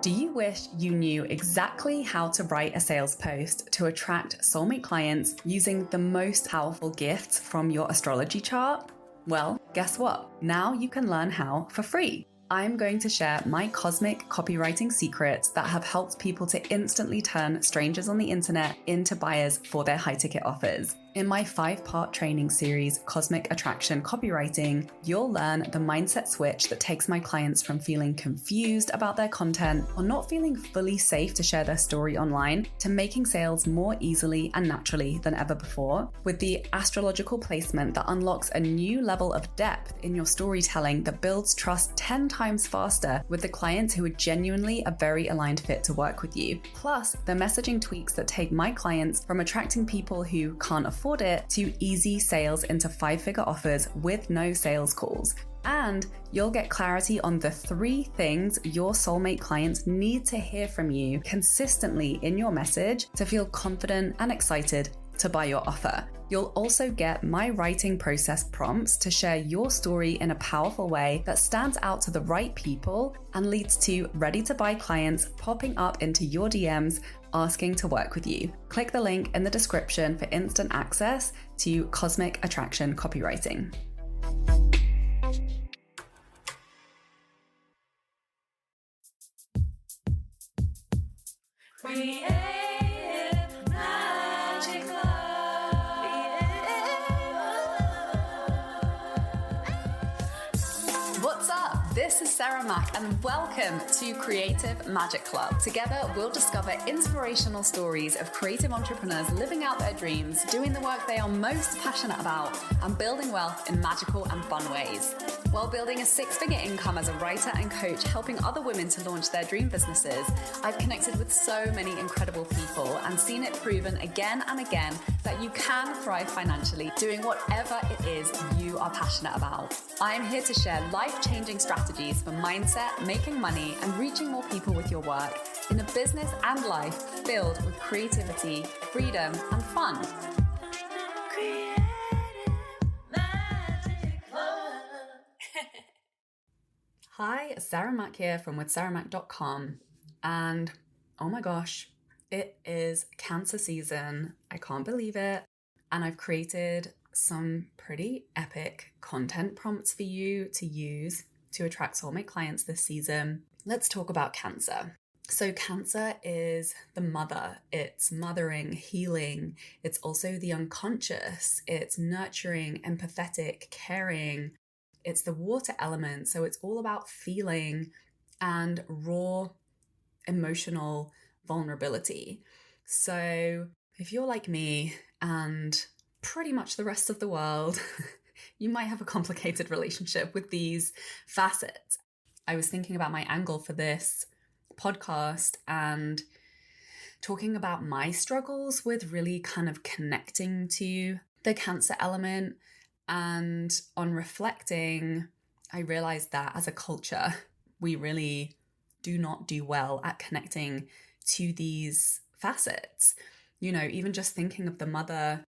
Do you wish you knew exactly how to write a sales post to attract soulmate clients using the most powerful gifts from your astrology chart? Well, guess what? Now you can learn how for free. I'm going to share my cosmic copywriting secrets that have helped people to instantly turn strangers on the internet into buyers for their high-ticket offers. In my 5-part training series, Cosmic Attraction Copywriting, you'll learn the mindset switch that takes my clients from feeling confused about their content or not feeling fully safe to share their story online to making sales more easily and naturally than ever before, with the astrological placement that unlocks a new level of depth in your storytelling that builds trust 10 times faster with the clients who are genuinely a very aligned fit to work with you. Plus, the messaging tweaks that take my clients from attracting people who can't afford it to easy sales into 5-figure offers with no sales calls. And you'll get clarity on the 3 things your soulmate clients need to hear from you consistently in your message to feel confident and excited to buy your offer. You'll also get my writing process prompts to share your story in a powerful way that stands out to the right people and leads to ready to buy clients popping up into your DMs asking to work with you. Click the link in the description for instant access to Cosmic Attraction Copywriting. This is Sarah Mack and welcome to Creative Magic Club. Together, we'll discover inspirational stories of creative entrepreneurs living out their dreams, doing the work they are most passionate about, and building wealth in magical and fun ways. While building a 6-figure income as a writer and coach, helping other women to launch their dream businesses, I've connected with so many incredible people and seen it proven again and again that you can thrive financially doing whatever it is you are passionate about. I am here to share life-changing strategies for mindset, making money, and reaching more people with your work in a business and life filled with creativity, freedom, and fun. Hi, Sarah Mack here from withsarahmack.com, and oh my gosh, it is Cancer season. I can't believe it. And I've created some pretty epic content prompts for you to use to attract soulmate clients this season. Let's talk about Cancer. So Cancer is the mother. It's mothering, healing. It's also the unconscious. It's nurturing, empathetic, caring. It's the water element. So it's all about feeling and raw emotional vulnerability. So if you're like me and pretty much the rest of the world, you might have a complicated relationship with these facets. I was thinking about my angle for this podcast and talking about my struggles with really kind of connecting to the Cancer element. And on reflecting, I realized that as a culture, we really do not do well at connecting to these facets. You know, even just thinking of the mother,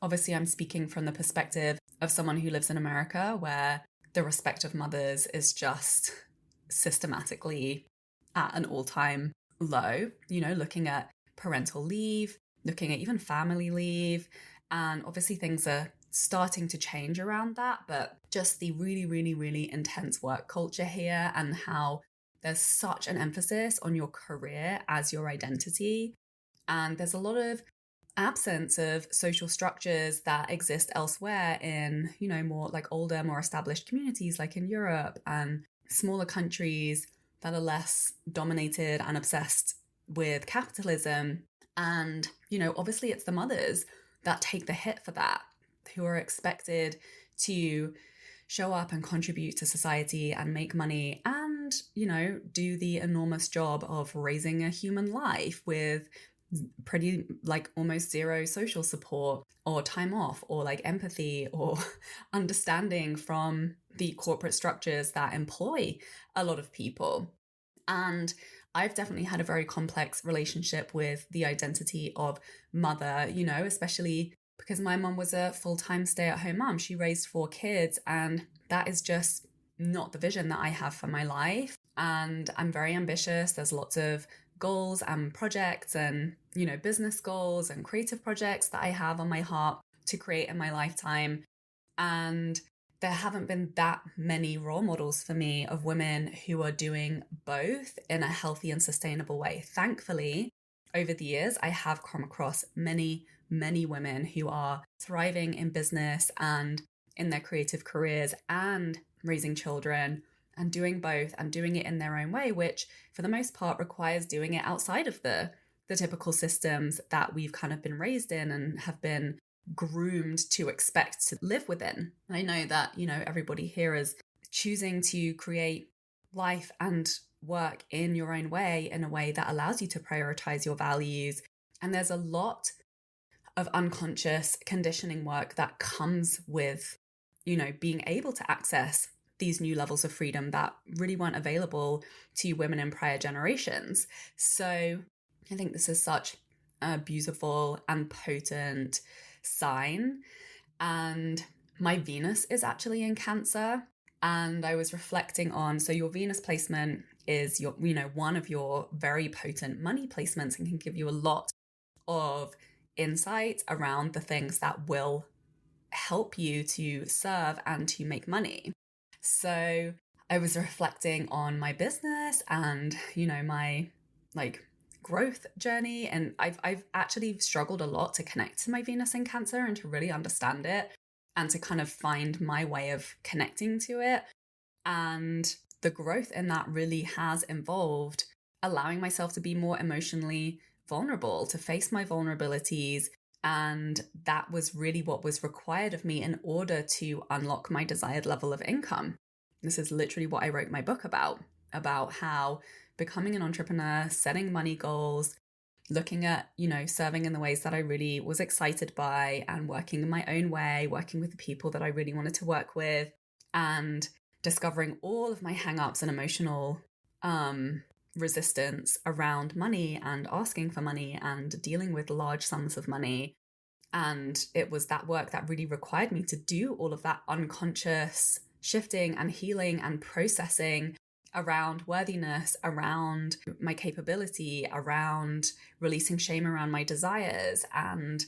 obviously I'm speaking from the perspective of someone who lives in America where the respect of mothers is just systematically at an all-time low, you know, looking at parental leave, looking at even family leave, and obviously things are starting to change around that, but just the really, really, really intense work culture here and how there's such an emphasis on your career as your identity. And there's a lot of absence of social structures that exist elsewhere in, you know, more like older, more established communities like in Europe and smaller countries that are less dominated and obsessed with capitalism. And, you know, obviously it's the mothers that take the hit for that, who are expected to show up and contribute to society and make money and, you know, do the enormous job of raising a human life with pretty like almost zero social support or time off or like empathy or understanding from the corporate structures that employ a lot of people. And I've definitely had a very complex relationship with the identity of mother, you know, especially because my mom was a full-time stay-at-home mom. She raised 4 kids, and that is just not the vision that I have for my life. And I'm very ambitious. There's lots of goals and projects and, business goals and creative projects that I have on my heart to create in my lifetime. And there haven't been that many role models for me of women who are doing both in a healthy and sustainable way. Thankfully, over the years, I have come across many, many women who are thriving in business and in their creative careers and raising children and doing both and doing it in their own way, which for the most part requires doing it outside of the typical systems that we've kind of been raised in and have been groomed to expect to live within. I know that, everybody here is choosing to create life and work in your own way, in a way that allows you to prioritize your values. And there's a lot of unconscious conditioning work that comes with, being able to access these new levels of freedom that really weren't available to women in prior generations. So I think this is such a beautiful and potent sign. And my Venus is actually in Cancer. And I was reflecting on, so your Venus placement is your, one of your very potent money placements and can give you a lot of insight around the things that will help you to serve and to make money. So I was reflecting on my business and, my growth journey. And I've actually struggled a lot to connect to my Venus in Cancer and to really understand it and to kind of find my way of connecting to it. And the growth in that really has involved allowing myself to be more emotionally vulnerable, to face my vulnerabilities. And that was really what was required of me in order to unlock my desired level of income. This is literally what I wrote my book about how becoming an entrepreneur, setting money goals, looking at, serving in the ways that I really was excited by and working in my own way, working with the people that I really wanted to work with, and discovering all of my hang-ups and emotional resistance around money and asking for money and dealing with large sums of money. And it was that work that really required me to do all of that unconscious shifting and healing and processing around worthiness, around my capability, around releasing shame around my desires. And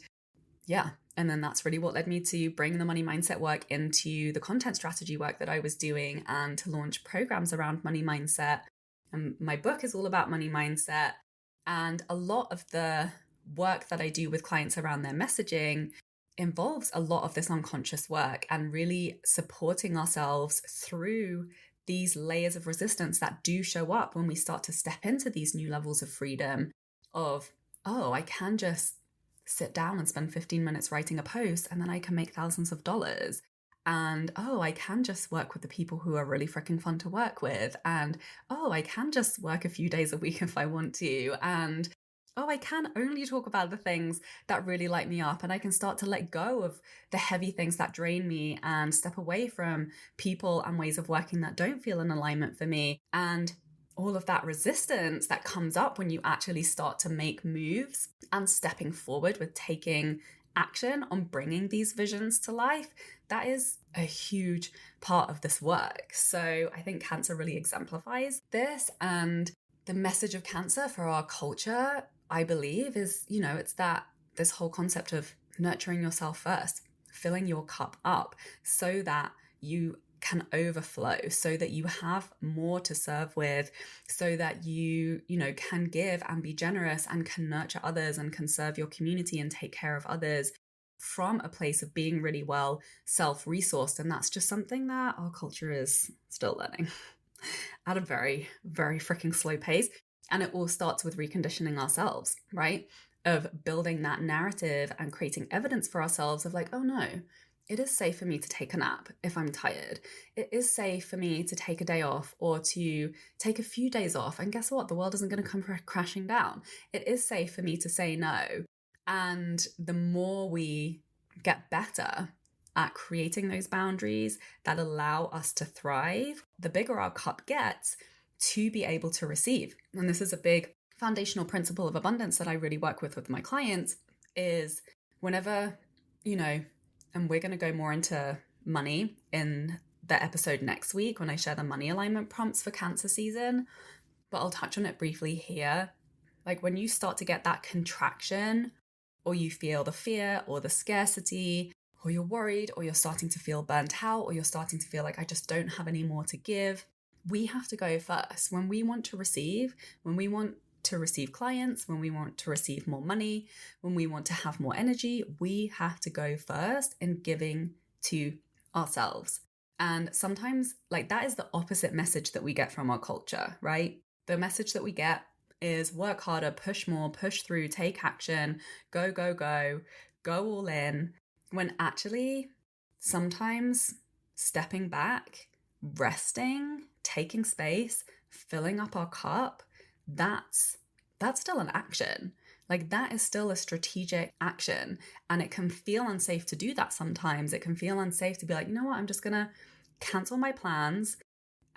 then that's really what led me to bring the money mindset work into the content strategy work that I was doing and to launch programs around money mindset. And my book is all about money mindset. And a lot of the work that I do with clients around their messaging involves a lot of this unconscious work and really supporting ourselves through these layers of resistance that do show up when we start to step into these new levels of freedom of, oh, I can just sit down and spend 15 minutes writing a post and then I can make thousands of dollars. And, oh, I can just work with the people who are really freaking fun to work with. And, oh, I can just work a few days a week if I want to. And, oh, I can only talk about the things that really light me up, and I can start to let go of the heavy things that drain me and step away from people and ways of working that don't feel in alignment for me. And all of that resistance that comes up when you actually start to make moves and stepping forward with taking action on bringing these visions to life, that is a huge part of this work. So I think Cancer really exemplifies this. And the message of Cancer for our culture, I believe, is, it's that this whole concept of nurturing yourself first, filling your cup up so that you can overflow, so that you have more to serve with, so that you can give and be generous and can nurture others and can serve your community and take care of others from a place of being really well self-resourced. And that's just something that our culture is still learning at a very, very freaking slow pace. And it all starts with reconditioning ourselves, right? Of building that narrative and creating evidence for ourselves of like, oh no, it is safe for me to take a nap if I'm tired. It is safe for me to take a day off or to take a few days off. And guess what? The world isn't going to come crashing down. It is safe for me to say no. And the more we get better at creating those boundaries that allow us to thrive, the bigger our cup gets to be able to receive. And this is a big foundational principle of abundance that I really work with my clients is whenever, and we're going to go more into money in the episode next week when I share the money alignment prompts for Cancer season, but I'll touch on it briefly here. Like when you start to get that contraction, or you feel the fear or the scarcity, or you're worried, or you're starting to feel burnt out, or you're starting to feel like I just don't have any more to give, we have to go first. When we want to receive clients, when we want to receive more money, when we want to have more energy, we have to go first in giving to ourselves. And sometimes like that is the opposite message that we get from our culture, right? The message that we get is work harder, push more, push through, take action, go, go, go, go all in. When actually sometimes stepping back, resting, taking space, filling up our cup, that's still an action. Like that is still a strategic action. And it can feel unsafe to do that sometimes. It can feel unsafe to be like, you know what, I'm just going to cancel my plans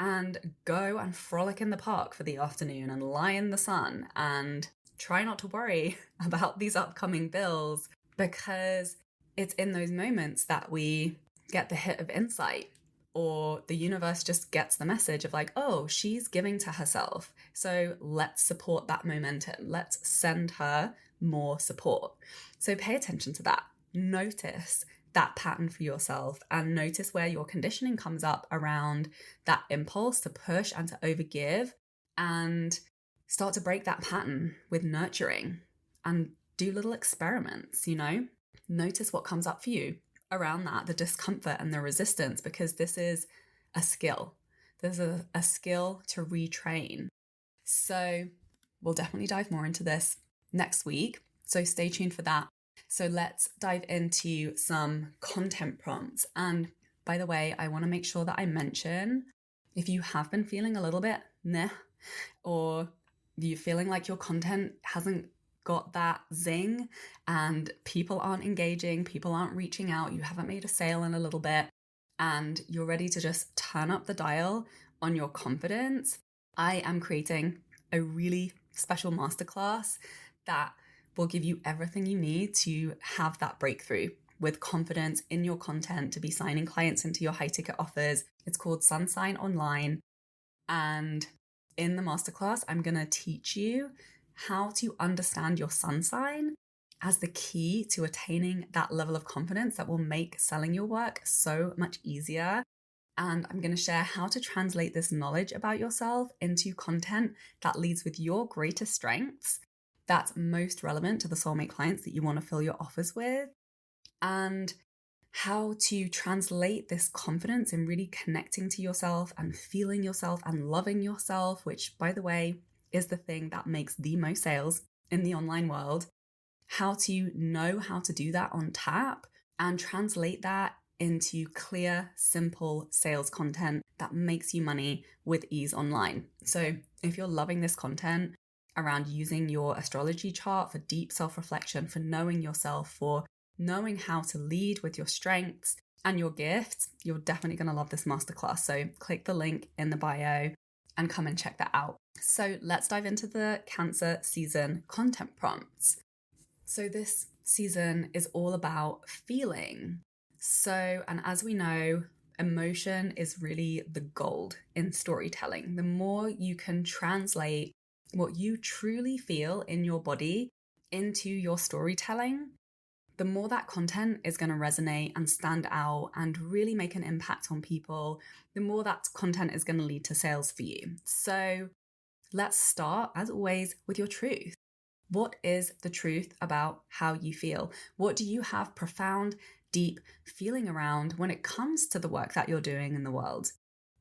and go and frolic in the park for the afternoon and lie in the sun and try not to worry about these upcoming bills, because it's in those moments that we get the hit of insight, or the universe just gets the message of like, oh, she's giving to herself. So let's support that momentum. Let's send her more support. So pay attention to that. Notice that pattern for yourself and notice where your conditioning comes up around that impulse to push and to overgive, and start to break that pattern with nurturing and do little experiments, Notice what comes up for you around that, the discomfort and the resistance, because this is a skill. There's a skill to retrain. So we'll definitely dive more into this next week. So stay tuned for that. So let's dive into some content prompts. And by the way, I want to make sure that I mention, if you have been feeling a little bit meh, or you're feeling like your content hasn't got that zing and people aren't engaging, people aren't reaching out, you haven't made a sale in a little bit, and you're ready to just turn up the dial on your confidence, I am creating a really special masterclass that will give you everything you need to have that breakthrough with confidence in your content, to be signing clients into your high ticket offers. It's called Sunsign Online. And in the masterclass, I'm going to teach you how to understand your sun sign as the key to attaining that level of confidence that will make selling your work so much easier. And I'm going to share how to translate this knowledge about yourself into content that leads with your greatest strengths, that's most relevant to the soulmate clients that you want to fill your offers with, and how to translate this confidence in really connecting to yourself and feeling yourself and loving yourself, which, by the way, is the thing that makes the most sales in the online world. How to know how to do that on tap and translate that into clear, simple sales content that makes you money with ease online. So if you're loving this content around using your astrology chart for deep self-reflection, for knowing yourself, for knowing how to lead with your strengths and your gifts, you're definitely going to love this masterclass. So click the link in the bio and come and check that out. So let's dive into the Cancer season content prompts. So this season is all about feeling. So, and as we know, emotion is really the gold in storytelling. The more you can translate what you truly feel in your body into your storytelling, the more that content is going to resonate and stand out and really make an impact on people, the more that content is going to lead to sales for you. So let's start, as always, with your truth. What is the truth about how you feel? What do you have profound, deep feeling around when it comes to the work that you're doing in the world?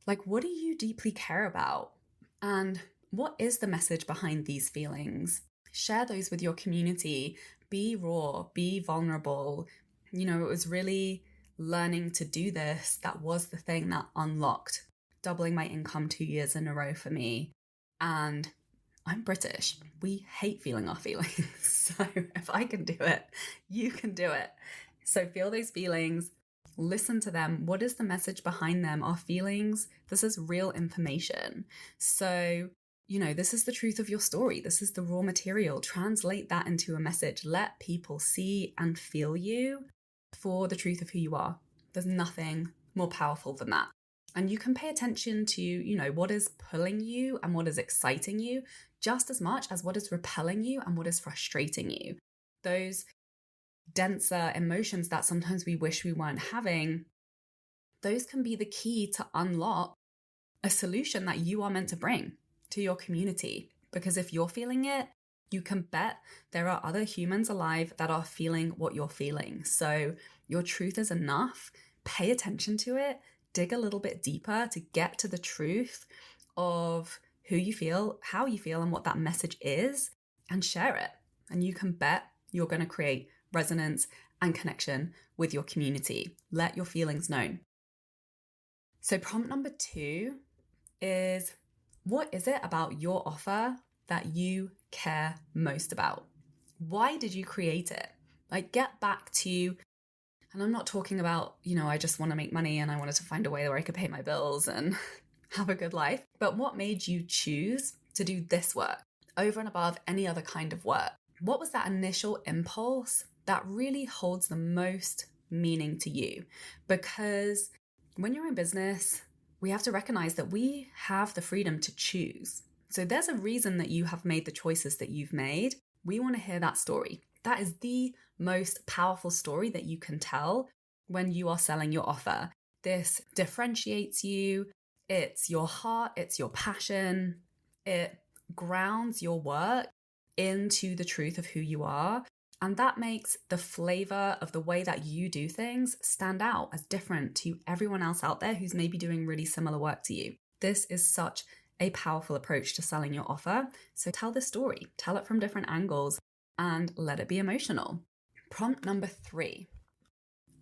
Like, what do you deeply care about? And what is the message behind these feelings? Share those with your community. Be raw, be vulnerable. It was really learning to do this that was the thing that unlocked doubling my income 2 years in a row for me. And I'm British. We hate feeling our feelings. So if I can do it, you can do it. So feel those feelings, listen to them. What is the message behind them? Our feelings, this is real information. So, this is the truth of your story. This is the raw material. Translate that into a message. Let people see and feel you for the truth of who you are. There's nothing more powerful than that. And you can pay attention to, what is pulling you and what is exciting you just as much as what is repelling you and what is frustrating you. Those denser emotions that sometimes we wish we weren't having, those can be the key to unlock a solution that you are meant to bring to your community. Because if you're feeling it, you can bet there are other humans alive that are feeling what you're feeling. So your truth is enough. Pay attention to it. Dig a little bit deeper to get to the truth of who you feel, how you feel, and what that message is, and share it. And you can bet you're going to create resonance and connection with your community. Let your feelings known. So prompt number 2 is, what is it about your offer that you care most about? Why did you create it? Like, get back to, and I'm not talking about, I just want to make money and I wanted to find a way where I could pay my bills and have a good life. But what made you choose to do this work over and above any other kind of work? What was that initial impulse that really holds the most meaning to you? Because when you're in business, we have to recognize that we have the freedom to choose. So there's a reason that you have made the choices that you've made. We want to hear that story. That is the most powerful story that you can tell when you are selling your offer. This differentiates you. It's your heart. It's your passion. It grounds your work into the truth of who you are. And that makes the flavor of the way that you do things stand out as different to everyone else out there who's maybe doing really similar work to you. This is such a powerful approach to selling your offer. So tell the story, tell it from different angles, and let it be emotional. Prompt number 3.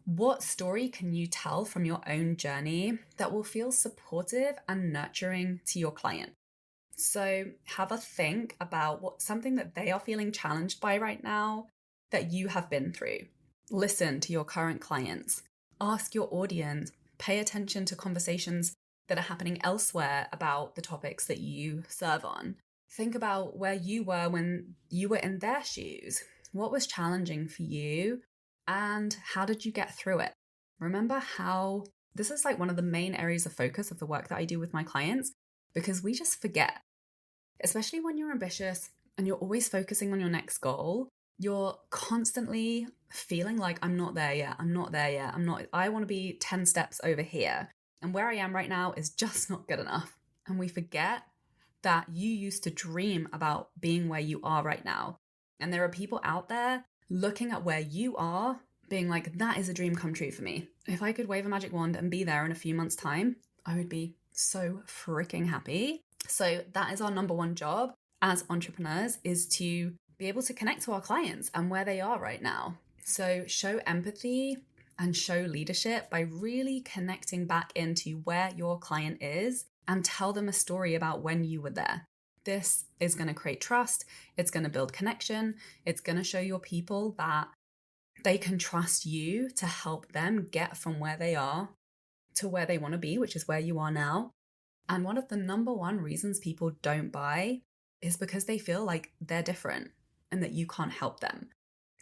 What story can you tell from your own journey that will feel supportive and nurturing to your client? So have a think about something that they are feeling challenged by right now that you have been through. Listen to your current clients. Ask your audience. Pay attention to conversations that are happening elsewhere about the topics that you serve on. Think about where you were when you were in their shoes. What was challenging for you and how did you get through it? Remember how this is like one of the main areas of focus of the work that I do with my clients, because we just forget, especially when you're ambitious and you're always focusing on your next goal. You're constantly feeling like, I'm not there yet. I want to be 10 steps over here. And where I am right now is just not good enough. And we forget that you used to dream about being where you are right now. And there are people out there looking at where you are, being like, that is a dream come true for me. If I could wave a magic wand and be there in a few months' time, I would be so freaking happy. So that is our number one job as entrepreneurs, is to be able to connect to our clients and where they are right now. So show empathy and show leadership by really connecting back into where your client is and tell them a story about when you were there. This is going to create trust. It's going to build connection. It's going to show your people that they can trust you to help them get from where they are to where they want to be, which is where you are now. And one of the number one reasons people don't buy is because they feel like they're different and that you can't help them.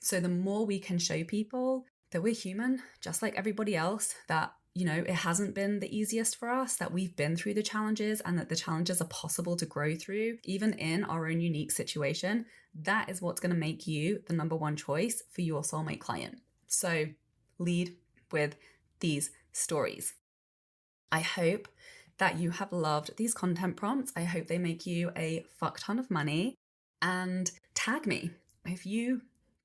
So the more we can show people that we're human, just like everybody else, that, it hasn't been the easiest for us, that we've been through the challenges and that the challenges are possible to grow through, even in our own unique situation, that is what's going to make you the number one choice for your soulmate client. So lead with these stories. I hope that you have loved these content prompts. I hope they make you a fuck ton of money. And tag me. If you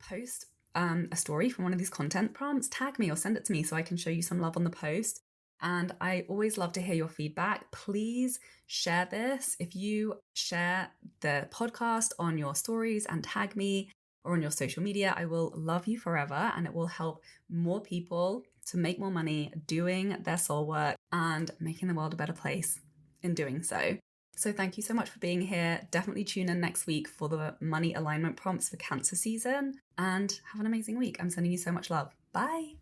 post a story from one of these content prompts, tag me or send it to me so I can show you some love on the post. And I always love to hear your feedback. Please share this. If you share the podcast on your stories and tag me or on your social media, I will love you forever, and it will help more people to make more money doing their soul work and making the world a better place in doing so. So thank you so much for being here. Definitely tune in next week for the money alignment prompts for Cancer season, and have an amazing week. I'm sending you so much love. Bye.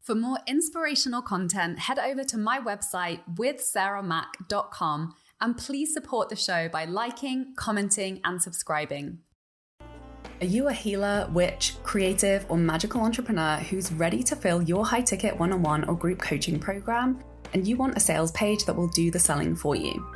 For more inspirational content, head over to my website withsarahmac.com, and please support the show by liking, commenting, and subscribing. Are you a healer, witch, creative, or magical entrepreneur who's ready to fill your high-ticket one-on-one or group coaching program? and you want a sales page that will do the selling for you.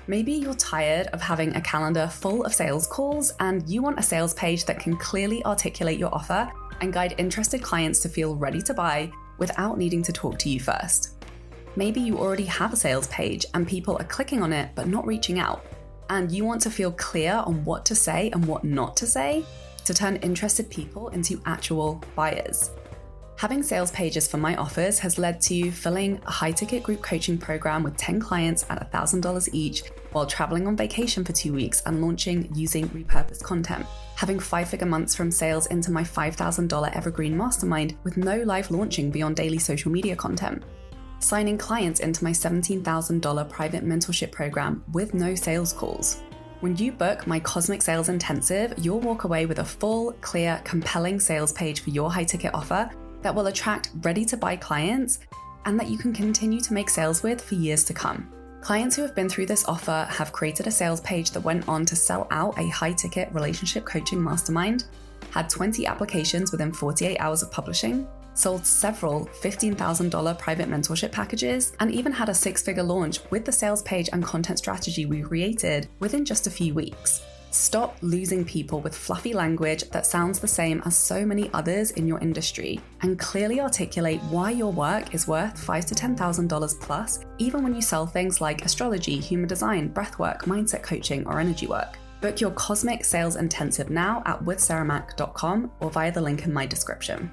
Maybe you're tired of having a calendar full of sales calls and you want a sales page that can clearly articulate your offer and guide interested clients to feel ready to buy without needing to talk to you first. Maybe you already have a sales page and people are clicking on it but not reaching out, and you want to feel clear on what to say and what not to say to turn interested people into actual buyers. Having sales pages for my offers has led to filling a high-ticket group coaching program with 10 clients at $1,000 each while traveling on vacation for 2 weeks and launching using repurposed content. Having 5-figure months from sales into my $5,000 evergreen mastermind with no live launching beyond daily social media content. Signing clients into my $17,000 private mentorship program with no sales calls. When you book my Cosmic Sales Intensive, you'll walk away with a full, clear, compelling sales page for your high-ticket offer that will attract ready-to-buy clients and that you can continue to make sales with for years to come. Clients who have been through this offer have created a sales page that went on to sell out a high-ticket relationship coaching mastermind, had 20 applications within 48 hours of publishing, sold several $15,000 private mentorship packages, and even had a 6-figure launch with the sales page and content strategy we created within just a few weeks. Stop losing people with fluffy language that sounds the same as so many others in your industry, and clearly articulate why your work is worth $5,000 to $10,000 plus, even when you sell things like astrology, human design, breathwork, mindset coaching, or energy work. Book your Cosmic Sales Intensive now at withsarahmac.com or via the link in my description.